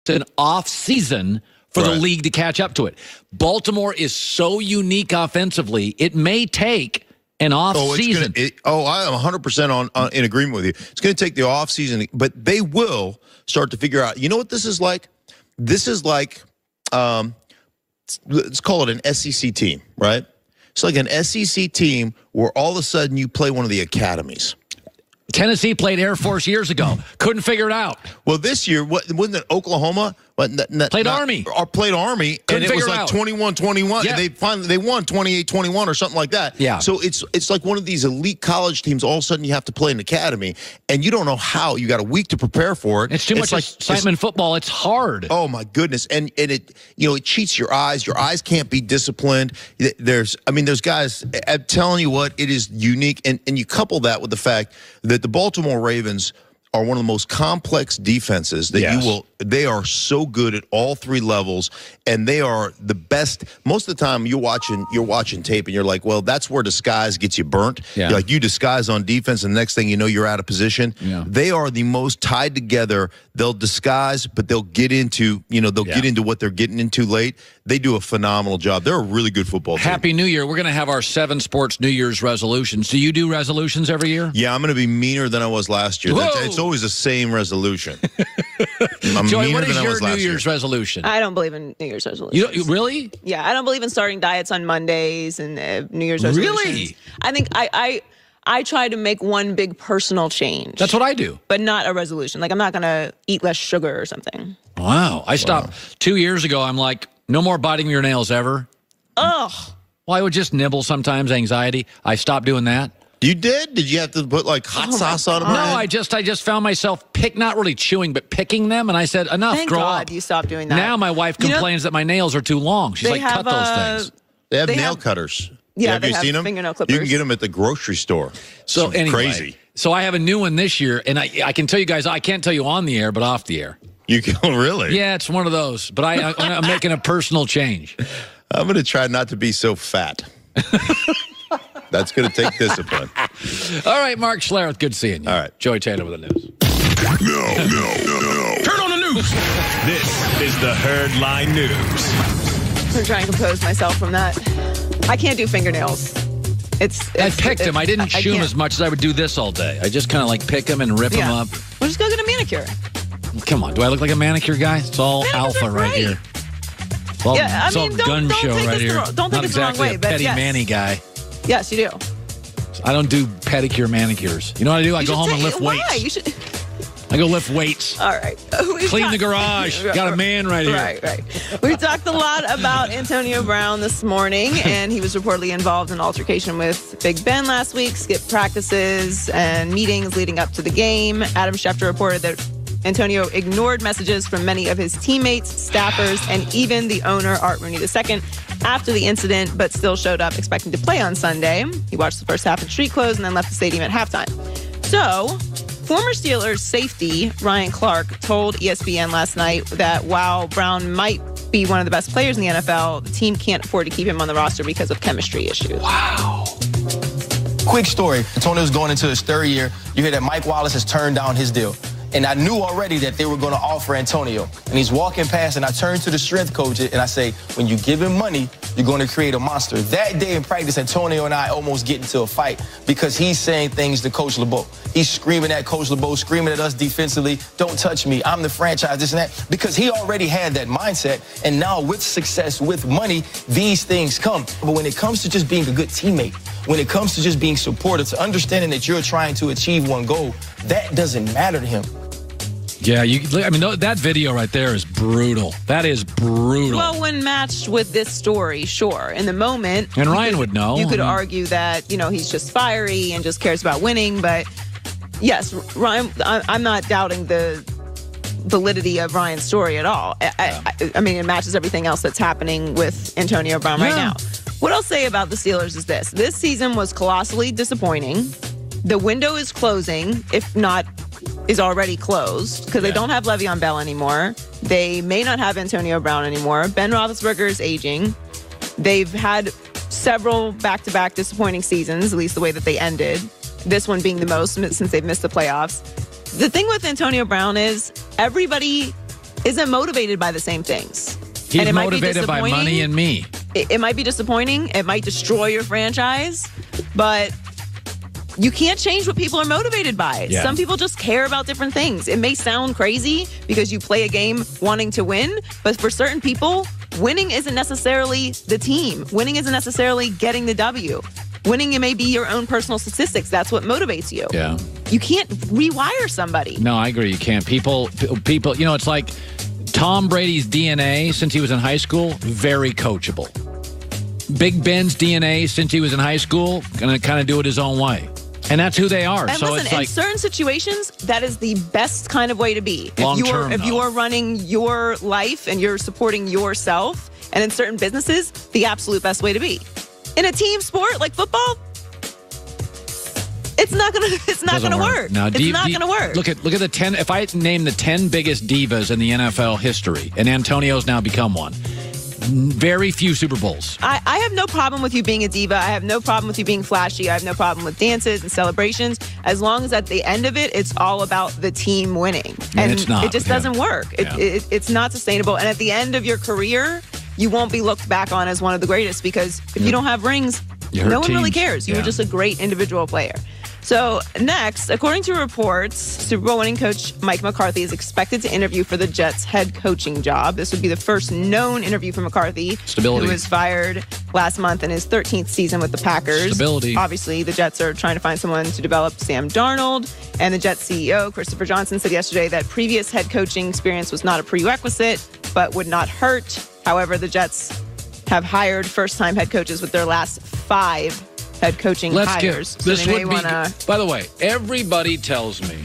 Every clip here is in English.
an off season for the league to catch up to it. Baltimore is so unique offensively, it may take an off season. I am 100% in agreement with you. It's going to take the off season, but they will start to figure out. You know what this is like? This is like, let's call it an SEC team, right? It's like an SEC team where all of a sudden you play one of the academies. Tennessee played Air Force years ago. Couldn't figure it out. Well, this year, wasn't it Oklahoma? Played Army. Or played Army, and it was like 21-21. Yeah. And they won 28-21 or something like that. Yeah. So it's like one of these elite college teams. All of a sudden, you have to play an academy, and you don't know how. You got a week to prepare for it. It's too much excitement in football. It's hard. Oh my goodness, and it it cheats your eyes. Your eyes can't be disciplined. There's guys. I'm telling you what, it is unique, and you couple that with the fact that the Baltimore Ravens are one of the most complex defenses that they are so good at all three levels, and they are the best. Most of the time you're watching tape and you're like, well, that's where disguise gets you burnt. Yeah. You're like, you disguise on defense, and the next thing you know, you're out of position. Yeah. They are the most tied together. They'll disguise, but they'll get into, get into what they're getting into late. They do a phenomenal job. They're a really good football team. Happy New Year. We're going to have our 7 Sports New Year's resolutions. Do you do resolutions every year? Yeah, I'm going to be meaner than I was last year. It's always the same resolution. Joey, what is your New Year's resolution? I don't believe in New Year's resolutions. You really? Yeah, I don't believe in starting diets on Mondays and New Year's resolutions. Really? I think I try to make one big personal change. That's what I do. But not a resolution. Like, I'm not going to eat less sugar or something. Wow. I stopped 2 years ago. I'm like, no more biting your nails ever. Ugh. Well, I would just nibble sometimes, anxiety. I stopped doing that. You did? Did you have to put like hot sauce on them? No, I just found myself not really chewing, but picking them, and I said, enough, Thank grow God up. you stopped doing that. Now my wife complains that my nails are too long. She's like, cut those things. They have nail cutters. Yeah, have you seen them? Fingernail clippers. You can get them at the grocery store. So anyway, crazy. So I have a new one this year, and I can tell you guys, I can't tell you on the air, but off the air. You can really? Yeah, it's one of those. But I'm making a personal change. I'm going to try not to be so fat. That's going to take discipline. All right, Mark Schlereth, good seeing you. All right. Joey Taylor with the news. No. Turn on the news. This is the Herd Line News. I'm trying to compose myself from that. I can't do fingernails. I picked them. I didn't chew them as much as I would do this all day. I just kind of like pick them and rip them up. Well, just go get a manicure. Come on. Do I look like a manicure guy? It's all alpha right here. It's all, gun show right here. Don't take Not it the wrong exactly way, a but petty Manny guy. Yes, you do. I don't do pedicure manicures. You know what I do? I go home and lift weights. Why? You should. I go lift weights. All right. Clean the garage. Got a man right here. Right. We talked a lot about Antonio Brown this morning, and he was reportedly involved in an altercation with Big Ben last week, skipped practices and meetings leading up to the game. Adam Schefter reported that Antonio ignored messages from many of his teammates, staffers, and even the owner, Art Rooney II, after the incident, but still showed up expecting to play on Sunday. He watched the first half in street clothes and then left the stadium at halftime. So, former Steelers safety Ryan Clark told ESPN last night that while Brown might be one of the best players in the NFL, the team can't afford to keep him on the roster because of chemistry issues. Wow. Quick story. Antonio's going into his 3rd year. You hear that Mike Wallace has turned down his deal. And I knew already that they were going to offer Antonio. And he's walking past, and I turned to the strength coach, and I say, when you give him money, you're going to create a monster. That day in practice, Antonio and I almost get into a fight because he's saying things to Coach LeBeau. He's screaming at Coach LeBeau, screaming at us defensively, don't touch me, I'm the franchise, this and that, because he already had that mindset. And now with success, with money, these things come. But when it comes to just being a good teammate, when it comes to just being supportive, to understanding that you're trying to achieve one goal, that doesn't matter to him. Yeah, that video right there is brutal. That is brutal. Well, when matched with this story, sure. In the moment. And Ryan would know. You could argue that, he's just fiery and just cares about winning. But yes, Ryan, I'm not doubting the validity of Ryan's story at all. I mean, it matches everything else that's happening with Antonio Brown right now. What I'll say about the Steelers is this. This season was colossally disappointing. The window is closing, if not is already closed, because they don't have Le'Veon Bell anymore. They may not have Antonio Brown anymore. Ben Roethlisberger is aging. They've had several back-to-back disappointing seasons, at least the way that they ended. This one being the most since they've missed the playoffs. The thing with Antonio Brown is everybody isn't motivated by the same things. He's and it might be motivated by money and me. It might be disappointing. It might destroy your franchise, but you can't change what people are motivated by. Yeah. Some people just care about different things. It may sound crazy because you play a game wanting to win, but for certain people, winning isn't necessarily the team. Winning isn't necessarily getting the W. Winning, it may be your own personal statistics. That's what motivates you. Yeah. You can't rewire somebody. No, I agree. You can't. People, it's like Tom Brady's DNA since he was in high school, very coachable. Big Ben's DNA since he was in high school, going to kind of do it his own way. And that's who they are. And so listen, it's like in certain situations, that is the best kind of way to be. If you are running your life and you're supporting yourself, and in certain businesses, the absolute best way to be. In a team sport like football, it's not gonna work. No, it's not gonna work. Look at the 10. If I name the 10 biggest divas in the NFL history, and Antonio's now become one, very few Super Bowls. I have no problem with you being a diva. I have no problem with you being flashy. I have no problem with dances and celebrations, as long as at the end of it, it's all about the team winning. And it's not. It just doesn't work. Yeah. It's not sustainable. And at the end of your career, you won't be looked back on as one of the greatest, because if you don't have rings, no one really cares. You were just a great individual player. So next, according to reports, Super Bowl winning coach Mike McCarthy is expected to interview for the Jets head coaching job. This would be the first known interview for McCarthy, Stability. who was fired last month in his 13th season with the Packers. Stability. Obviously, the Jets are trying to find someone to develop Sam Darnold. And the Jets CEO, Christopher Johnson, said yesterday that previous head coaching experience was not a prerequisite, but would not hurt. However, the Jets have hired first-time head coaches with their last 5 head coaching hires. By the way, everybody tells me,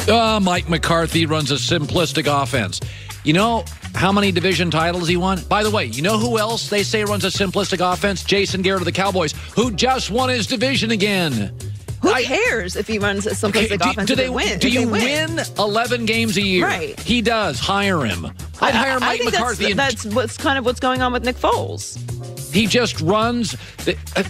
Mike McCarthy runs a simplistic offense. You know how many division titles he won? By the way, you know who else they say runs a simplistic offense? Jason Garrett of the Cowboys, who just won his division again. Who cares if he runs a simplistic offense? Do you win 11 games a year? Right. He does. Hire him. I'd hire Mike McCarthy. That's what's going on with Nick Foles. He just runs.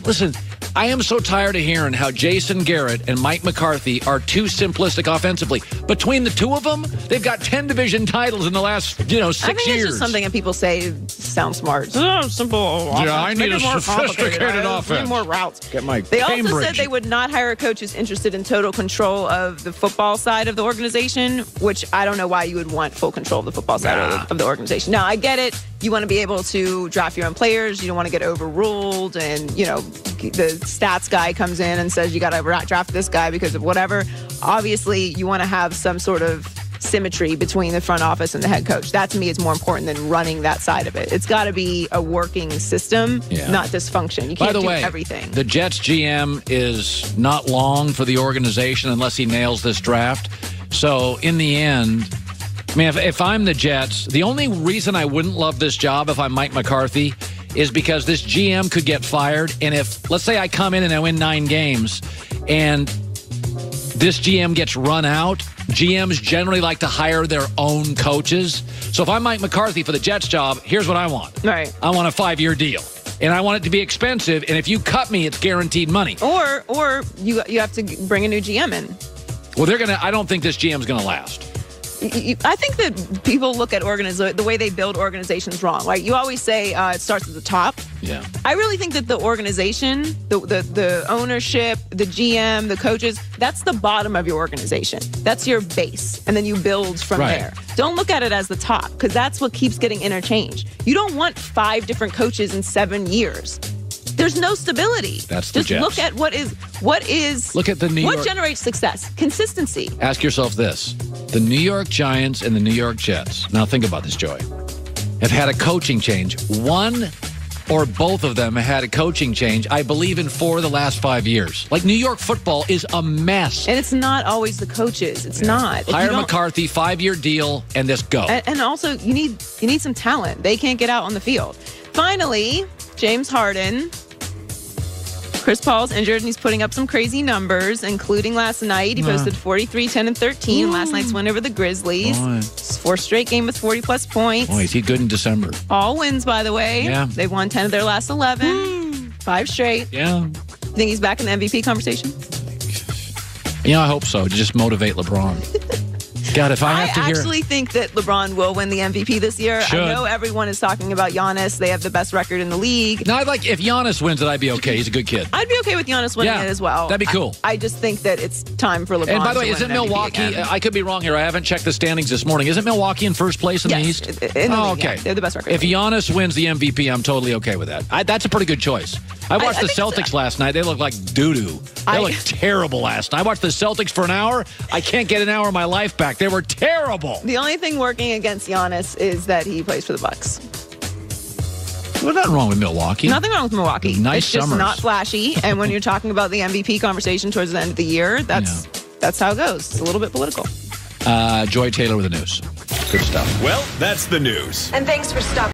Listen, I am so tired of hearing how Jason Garrett and Mike McCarthy are too simplistic offensively. Between the two of them, they've got 10 division titles in the last, 6 years. I think it's just something that people say sound smart. Simple. Yeah, I need a sophisticated offense. Need more routes. Get my They also Cambridge. said they would not hire a coach who's interested in total control of the football side of the organization, which I don't know why you would want full control of the football side of the organization. Now, I get it. You want to be able to draft your own players. You don't want to get overruled, and the stats guy comes in and says you got to draft this guy because of whatever. Obviously, you want to have some sort of symmetry between the front office and the head coach. That, to me, is more important than running that side of it. It's got to be a working system, not dysfunction. You can't do everything. The Jets GM is not long for the organization unless he nails this draft. So, in the end, I mean, if I'm the Jets, the only reason I wouldn't love this job if I'm Mike McCarthy is because this GM could get fired. And if, let's say I come in and I win 9 games and this GM gets run out, GMs generally like to hire their own coaches. So if I'm Mike McCarthy for the Jets job, here's what I want. Right. I want a 5-year deal. And I want it to be expensive. And if you cut me, it's guaranteed money. Or you have to bring a new GM in. Well, I don't think this GM's going to last. I think that people look at the way they build organizations wrong. Like you always say, it starts at the top. Yeah. I really think that the organization, the ownership, the GM, the coaches, that's the bottom of your organization. That's your base. And then you build from there. Don't look at it as the top, because that's what keeps getting interchanged. You don't want 5 different coaches in 7 years. There's no stability. That's the Just Jets. look at what is. Look at the New York. What generates success? Consistency. Ask yourself this. The New York Giants and the New York Jets, now think about this, Joy, have had a coaching change. One or both of them have had a coaching change, I believe, in 4 of the last 5 years. Like, New York football is a mess. And it's not always the coaches. It's not. Hire McCarthy, 5-year deal, and just go. And also, you need some talent. They can't get out on the field. Finally, James Harden. Chris Paul's injured, and he's putting up some crazy numbers, including last night. He posted 43, 10, and 13. Last night's win over the Grizzlies. His 4th straight game with 40-plus points. Boy, is he good in December. All wins, by the way. Yeah. They've won 10 of their last 11. 5 straight. Yeah. You think he's back in the MVP conversation? I hope so. To just motivate LeBron. God, if I have to hear... I actually think that LeBron will win the MVP this year. Should. I know everyone is talking about Giannis. They have the best record in the league. No, if Giannis wins it, I'd be okay. He's a good kid. I'd be okay with Giannis winning it as well. That'd be cool. I just think that it's time for LeBron. And by the way, to isn't win an MVP Milwaukee? again. I could be wrong here. I haven't checked the standings this morning. Isn't Milwaukee in first place in the East? In the league, okay. Yeah. They're the best record. If Giannis wins the MVP, I'm totally okay with that. That's a pretty good choice. I watched the Celtics last night. They looked like doo-doo. They looked terrible last night. I watched the Celtics for an hour. I can't get an hour of my life back. They were terrible. The only thing working against Giannis is that he plays for the Bucks. There's nothing wrong with Milwaukee. Nothing wrong with Milwaukee. Nice It's just summers. not flashy. And when you're talking about the MVP conversation towards the end of the year, that's how it goes. It's a little bit political. Joy Taylor with the news. Good stuff. Well, that's the news. And thanks for stopping.